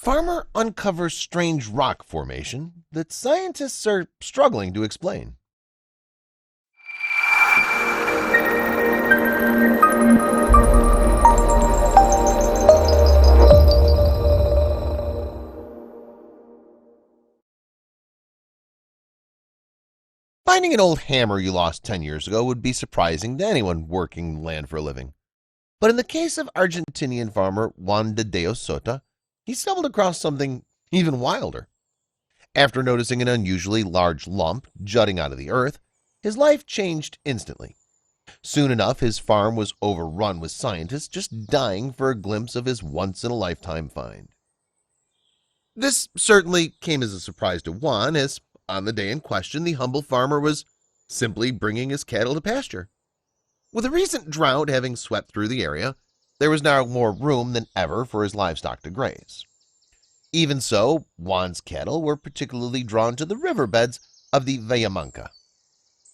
Farmer uncovers strange rock formation that scientists are struggling to explain. Finding an old hammer you lost 10 years ago would be surprising to anyone working land for a living. But in the case of Argentinian farmer Juan de Dios Sota, he stumbled across something even wilder. After noticing an unusually large lump jutting out of the earth, his life changed instantly. Soon enough, his farm was overrun with scientists just dying for a glimpse of his once-in-a-lifetime find. This certainly came as a surprise to Juan, as on the day in question, the humble farmer was simply bringing his cattle to pasture. With a recent drought having swept through the area, there was now more room than ever for his livestock to graze. Even so, Juan's cattle were particularly drawn to the riverbeds of the Vallamanca.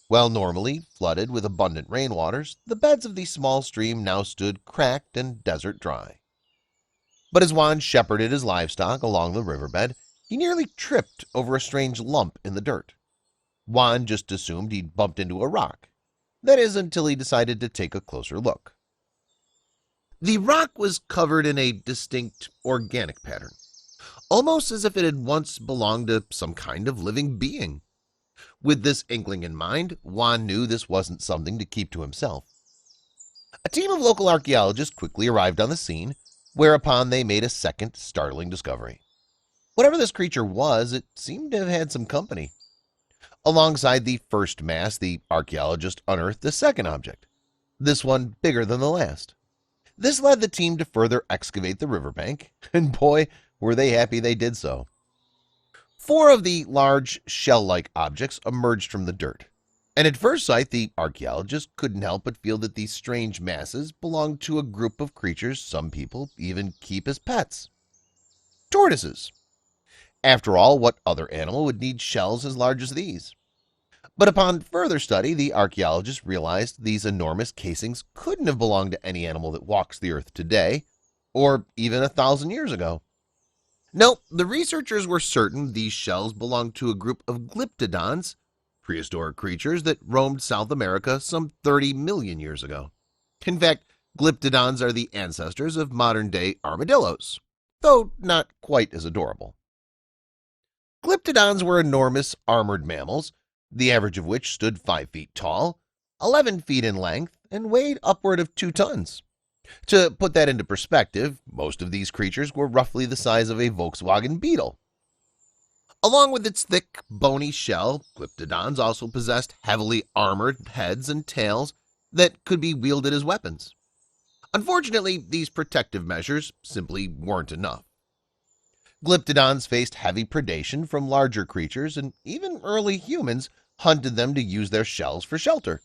While normally flooded with abundant rainwaters, the beds of the small stream now stood cracked and desert dry. But as Juan shepherded his livestock along the riverbed, he nearly tripped over a strange lump in the dirt. Juan just assumed he'd bumped into a rock. That is, until he decided to take a closer look. The rock was covered in a distinct organic pattern, almost as if it had once belonged to some kind of living being. With this inkling in mind, Juan knew this wasn't something to keep to himself. A team of local archaeologists quickly arrived on the scene, whereupon they made a second startling discovery. Whatever this creature was, it seemed to have had some company. Alongside the first mass, the archaeologist unearthed a second object, this one bigger than the last. This led the team to further excavate the riverbank, and boy, were they happy they did so. 4 of the large shell-like objects emerged from the dirt, and at first sight the archaeologist couldn't help but feel that these strange masses belonged to a group of creatures some people even keep as pets. Tortoises. After all, what other animal would need shells as large as these? But upon further study, the archaeologists realized these enormous casings couldn't have belonged to any animal that walks the earth today, or even 1,000 years ago. No, the researchers were certain these shells belonged to a group of glyptodons, prehistoric creatures that roamed South America some 30 million years ago. In fact, glyptodons are the ancestors of modern-day armadillos, though not quite as adorable. Glyptodons were enormous armored mammals, the average of which stood 5 feet tall, 11 feet in length, and weighed upward of 2 tons. To put that into perspective, most of these creatures were roughly the size of a Volkswagen Beetle. Along with its thick, bony shell, glyptodons also possessed heavily armored heads and tails that could be wielded as weapons. Unfortunately, these protective measures simply weren't enough. Glyptodons faced heavy predation from larger creatures, and even early humans hunted them to use their shells for shelter.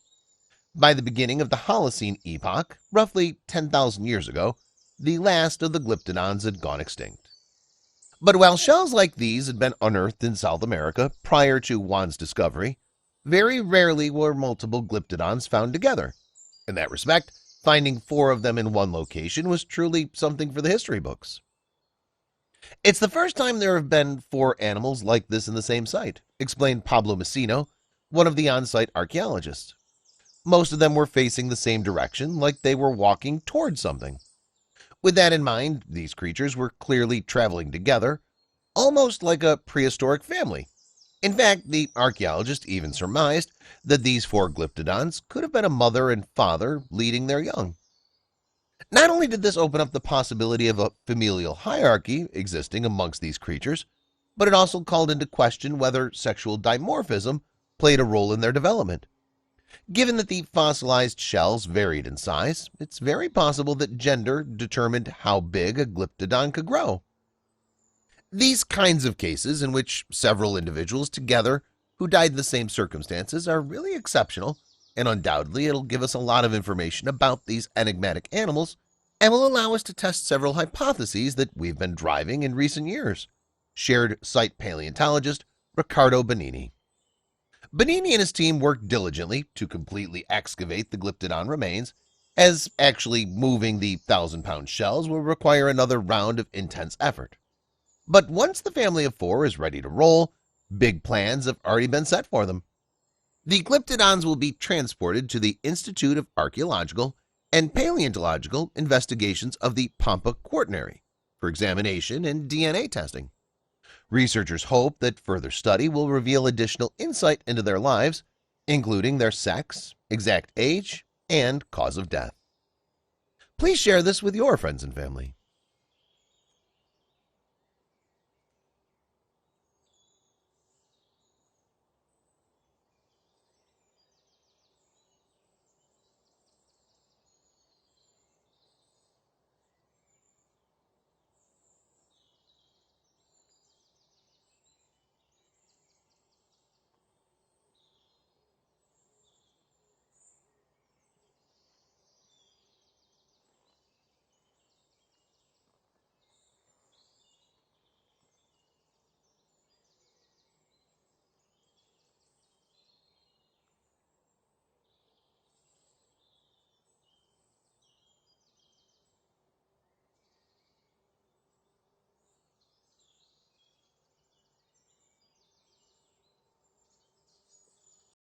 By the beginning of the Holocene epoch, roughly 10,000 years ago, the last of the glyptodons had gone extinct. But while shells like these had been unearthed in South America prior to Juan's discovery, very rarely were multiple glyptodons found together. In that respect, finding 4 of them in one location was truly something for the history books. It's the first time there have been 4 animals like this in the same site, explained Pablo Messino, one of the on-site archaeologists. Most of them were facing the same direction, like they were walking towards something. With that in mind, these creatures were clearly traveling together, almost like a prehistoric family. In fact, the archaeologist even surmised that these 4 glyptodons could have been a mother and father leading their young. Not only did this open up the possibility of a familial hierarchy existing amongst these creatures, but it also called into question whether sexual dimorphism played a role in their development. Given that the fossilized shells varied in size, it's very possible that gender determined how big a glyptodon could grow. These kinds of cases, in which several individuals together who died in the same circumstances, are really exceptional, and undoubtedly it'll give us a lot of information about these enigmatic animals and will allow us to test several hypotheses that we've been driving in recent years, shared site paleontologist Riccardo Benini. Benini and his team worked diligently to completely excavate the glyptodon remains, as actually moving the 1,000-pound shells will require another round of intense effort. But once the family of 4 is ready to roll, big plans have already been set for them. The Glyptodons will be transported to the Institute of Archaeological and Paleontological Investigations of the Pampa Quaternary for examination and DNA testing. Researchers hope that further study will reveal additional insight into their lives, including their sex, exact age, and cause of death. Please share this with your friends and family.